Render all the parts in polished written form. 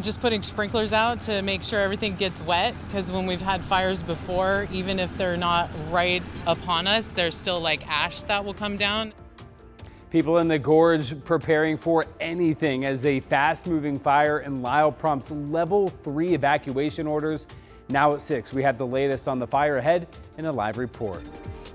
Just putting sprinklers out to make sure everything gets wet, because when we've had fires before, even if they're not right upon us, there's still like ash that will come down. People in the gorge preparing for anything as a fast-moving fire in Lyle prompts level 3 evacuation orders. Now at 6, we have the latest on the fire ahead in a live report.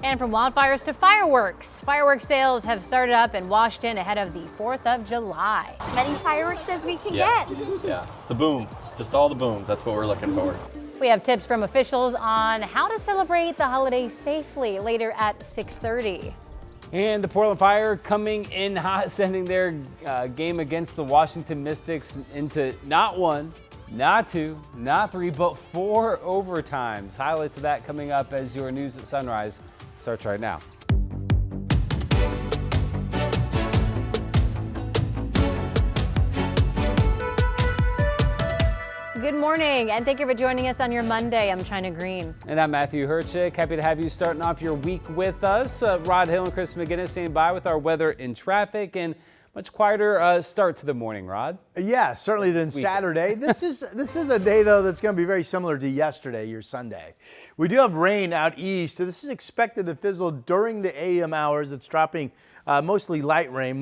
And from wildfires to fireworks. Fireworks sales have started up in Washington ahead of the 4th of July. As many fireworks as we can get. Yeah, the boom, just all the booms. That's what we're looking for. We have tips from officials on how to celebrate the holiday safely later at 6:30. And the Portland Fire coming in hot, sending their game against the Washington Mystics into not 1, not 2, not 3, but 4 overtimes. Highlights of that coming up as your news at sunrise starts right now. Good morning, and thank you for joining us on your Monday. I'm China Green. And I'm Matthew Herchick. Happy to have you starting off your week with us. Rod Hill and Chris McGinnis staying by with our weather and traffic, and much quieter start to the morning, Rod. Yeah, certainly than Saturday. This is a day, though, that's going to be very similar to yesterday, your Sunday. We do have rain out east, so this is expected to fizzle during the AM hours. It's dropping mostly light rain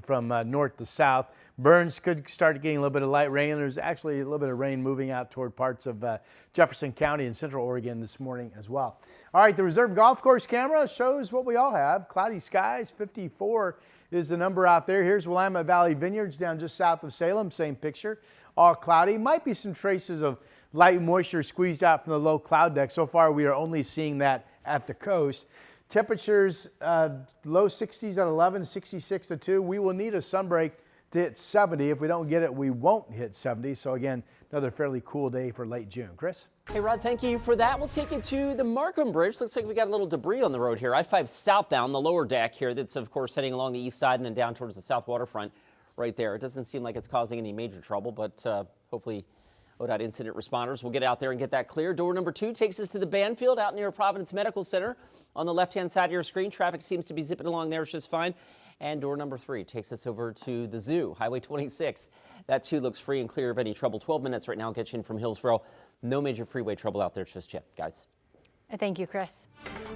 from north to south. Burns could start getting a little bit of light rain. There's actually a little bit of rain moving out toward parts of Jefferson County and Central Oregon this morning as well. All right, the reserve golf course camera shows what we all have. Cloudy skies, 54 is the number out there. Here's Willamette Valley Vineyards down just south of Salem. Same picture, all cloudy. Might be some traces of light moisture squeezed out from the low cloud deck. So far, we are only seeing that at the coast. Temperatures, low 60s at 11, 66 at 2. We will need a sunbreak to hit 70. If we don't get it, we won't hit 70. So again, another fairly cool day for late June. Chris? Hey, Rod, thank you for that. We'll take you to the Markham Bridge. Looks like we got a little debris on the road here. I-5 southbound, the lower deck here. That's, of course, heading along the east side and then down towards the south waterfront right there. It doesn't seem like it's causing any major trouble, but hopefully ODOT incident responders will get out there and get that clear. Door number 2 takes us to the Banfield out near Providence Medical Center. On the left-hand side of your screen, traffic seems to be zipping along there just fine. And door number 3 takes us over to the zoo, Highway 26. That too looks free and clear of any trouble. 12 minutes right now gets you in from Hillsborough. No major freeway trouble out there just yet, guys. Thank you, Chris.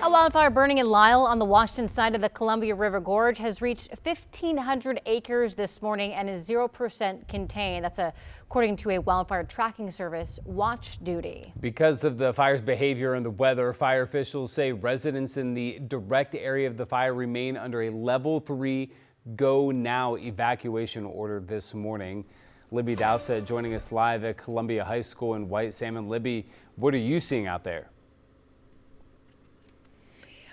A wildfire burning in Lyle on the Washington side of the Columbia River Gorge has reached 1,500 acres this morning and is 0% contained. That's according to a wildfire tracking service, Watch Duty. Because of the fire's behavior and the weather, fire officials say residents in the direct area of the fire remain under a level 3 go now evacuation order this morning. Libby Dowsett joining us live at Columbia High School in White Salmon. Libby, what are you seeing out there?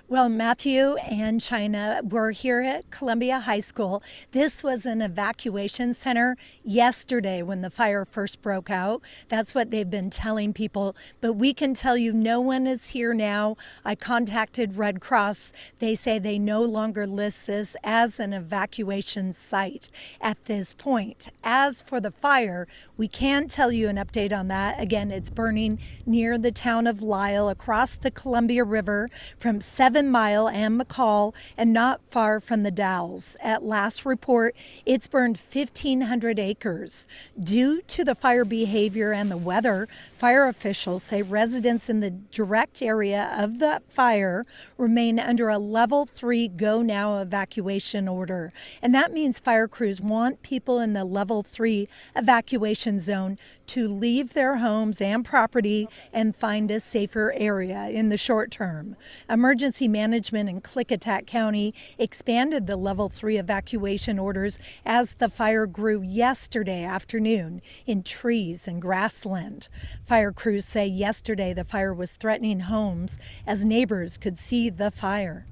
Well, Matthew and China were here at Columbia High School. This was an evacuation center yesterday when the fire first broke out. That's what they've been telling people. But we can tell you no one is here now. I contacted Red Cross. They say they no longer list this as an evacuation site at this point. As for the fire, we can tell you an update on that. Again, it's burning near the town of Lyle across the Columbia River from 7 Mile and McCall and not far from the Dalles. At last report, it's burned 1,500 acres. Due to the fire behavior and the weather, fire officials say residents in the direct area of the fire remain under a level 3 go now evacuation order. And that means fire crews want people in the level 3 evacuation zone to leave their homes and property and find a safer area in the short term. Emergency management in Klickitat County expanded the level 3 evacuation orders as the fire grew yesterday afternoon in trees and grassland. Fire crews say yesterday the fire was threatening homes as neighbors could see the fire.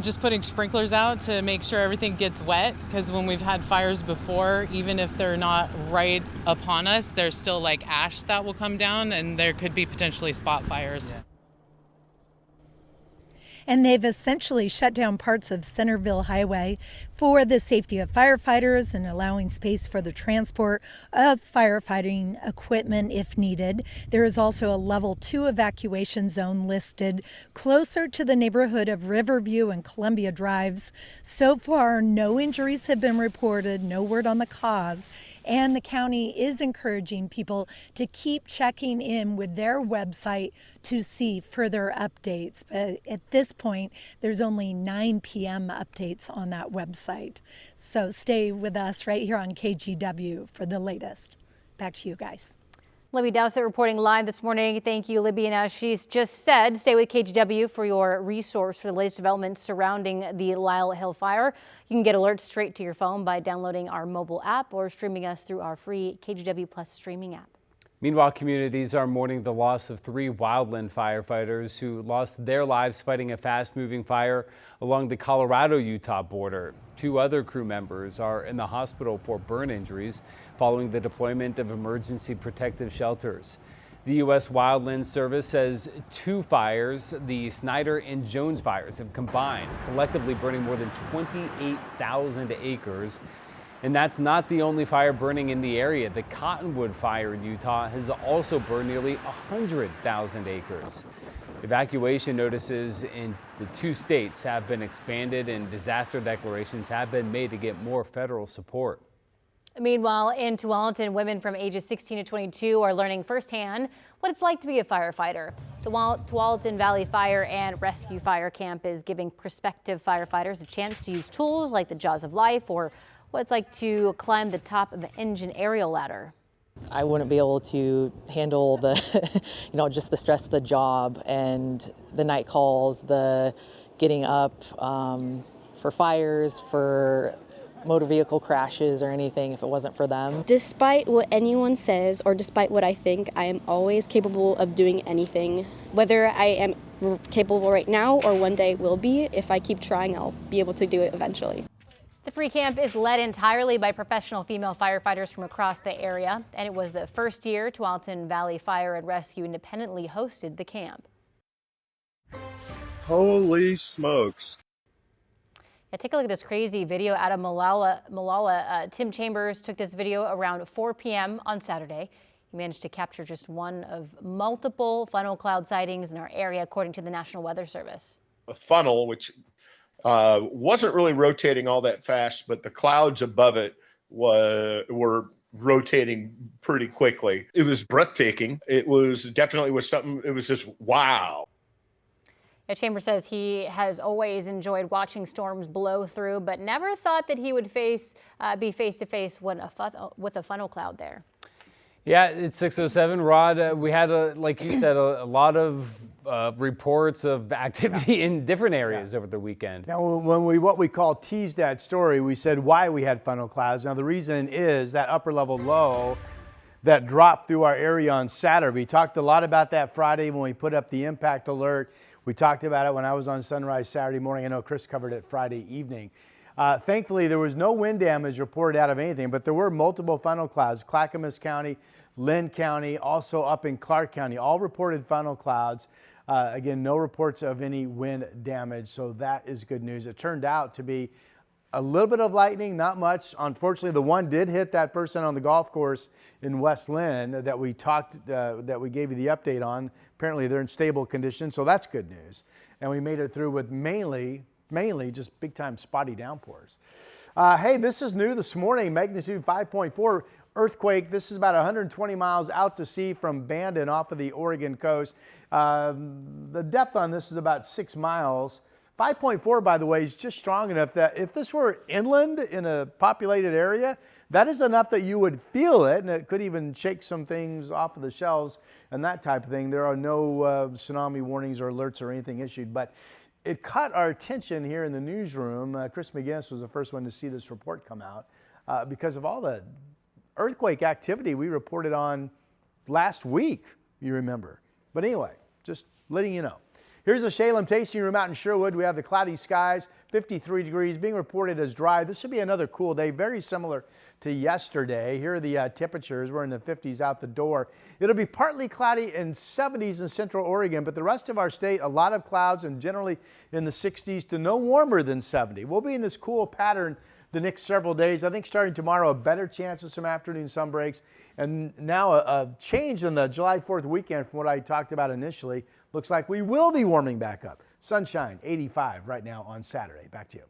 Just putting sprinklers out to make sure everything gets wet, because when we've had fires before, even if they're not right upon us, there's still like ash that will come down and there could be potentially spot fires. Yeah. And they've essentially shut down parts of Centerville Highway for the safety of firefighters and allowing space for the transport of firefighting equipment if needed. There is also a level 2 evacuation zone listed closer to the neighborhood of Riverview and Columbia Drives. So far, no injuries have been reported, no word on the cause, and the county is encouraging people to keep checking in with their website to see further updates. But at this point, there's only 9 p.m. updates on that website. So stay with us right here on KGW for the latest. Back to you guys. Libby Dowsett reporting live this morning. Thank you, Libby. And as she's just said, stay with KGW for your resource for the latest developments surrounding the Lyle Hill fire. You can get alerts straight to your phone by downloading our mobile app or streaming us through our free KGW Plus streaming app. Meanwhile, communities are mourning the loss of 3 wildland firefighters who lost their lives fighting a fast-moving fire along the Colorado-Utah border. 2 other crew members are in the hospital for burn injuries following the deployment of emergency protective shelters. The U.S. Wildland Service says 2 fires, the Snyder and Jones fires, have combined, collectively burning more than 28,000 acres. And that's not the only fire burning in the area. The Cottonwood fire in Utah has also burned nearly 100,000 acres. Evacuation notices in the 2 states have been expanded and disaster declarations have been made to get more federal support. Meanwhile, in Tualatin, women from ages 16 to 22 are learning firsthand what it's like to be a firefighter. The Tualatin Valley Fire and Rescue Fire Camp is giving prospective firefighters a chance to use tools like the Jaws of Life or what it's like to climb the top of an engine aerial ladder. I wouldn't be able to handle the, just the stress of the job and the night calls, the getting up for fires, for motor vehicle crashes or anything if it wasn't for them. Despite what anyone says or despite what I think, I am always capable of doing anything. Whether I am capable right now or one day will be, if I keep trying, I'll be able to do it eventually. The free camp is led entirely by professional female firefighters from across the area, and it was the first year Tualatin Valley Fire and Rescue independently hosted the camp. Holy smokes. Yeah, take a look at this crazy video out of Malala. Tim Chambers took this video around 4 p.m. on Saturday. He managed to capture just one of multiple funnel cloud sightings in our area, according to the National Weather Service. A funnel, which wasn't really rotating all that fast, but the clouds above it were rotating pretty quickly. It was breathtaking. It was definitely something, it was just wow. Yeah, Chambers says he has always enjoyed watching storms blow through, but never thought that he would be face to face with a funnel cloud there. Yeah, it's 6:07. Rod, we had, like you said, a lot of reports of activity in different areas over the weekend. Now, when what we call teased that story, we said why we had funnel clouds. Now, the reason is that upper level low that dropped through our area on Saturday. We talked a lot about that Friday when we put up the impact alert. We talked about it when I was on Sunrise Saturday morning. I know Chris covered it Friday evening. Thankfully, there was no wind damage reported out of anything, but there were multiple funnel clouds. Clackamas County, Lynn County, also up in Clark County, all reported funnel clouds. Again, no reports of any wind damage, so that is good news. It turned out to be a little bit of lightning, not much. Unfortunately, the one did hit that person on the golf course in West Lynn that we gave you the update on. Apparently, they're in stable condition, so that's good news. And we made it through with mainly just big-time spotty downpours. Hey, this is new this morning, magnitude 5.4 earthquake. This is about 120 miles out to sea from Bandon off of the Oregon coast. The depth on this is about 6 miles. 5.4, by the way, is just strong enough that if this were inland in a populated area, that is enough that you would feel it, and it could even shake some things off of the shelves and that type of thing. There are no tsunami warnings or alerts or anything issued, but it caught our attention here in the newsroom. Chris McGinnis was the first one to see this report come out because of all the earthquake activity we reported on last week, you remember. But anyway, just letting you know. Here's the Shalem Tasting Room out in Sherwood. We have the cloudy skies, 53 degrees, being reported as dry. This should be another cool day, very similar to yesterday. Here are the temperatures. We're in the 50s out the door. It'll be partly cloudy in 70s in central Oregon, but the rest of our state, a lot of clouds and generally in the 60s to no warmer than 70. We'll be in this cool pattern the next several days. I think starting tomorrow, a better chance of some afternoon sun breaks. And now a change in the July 4th weekend from what I talked about initially. Looks like we will be warming back up. Sunshine, 85 right now on Saturday. Back to you.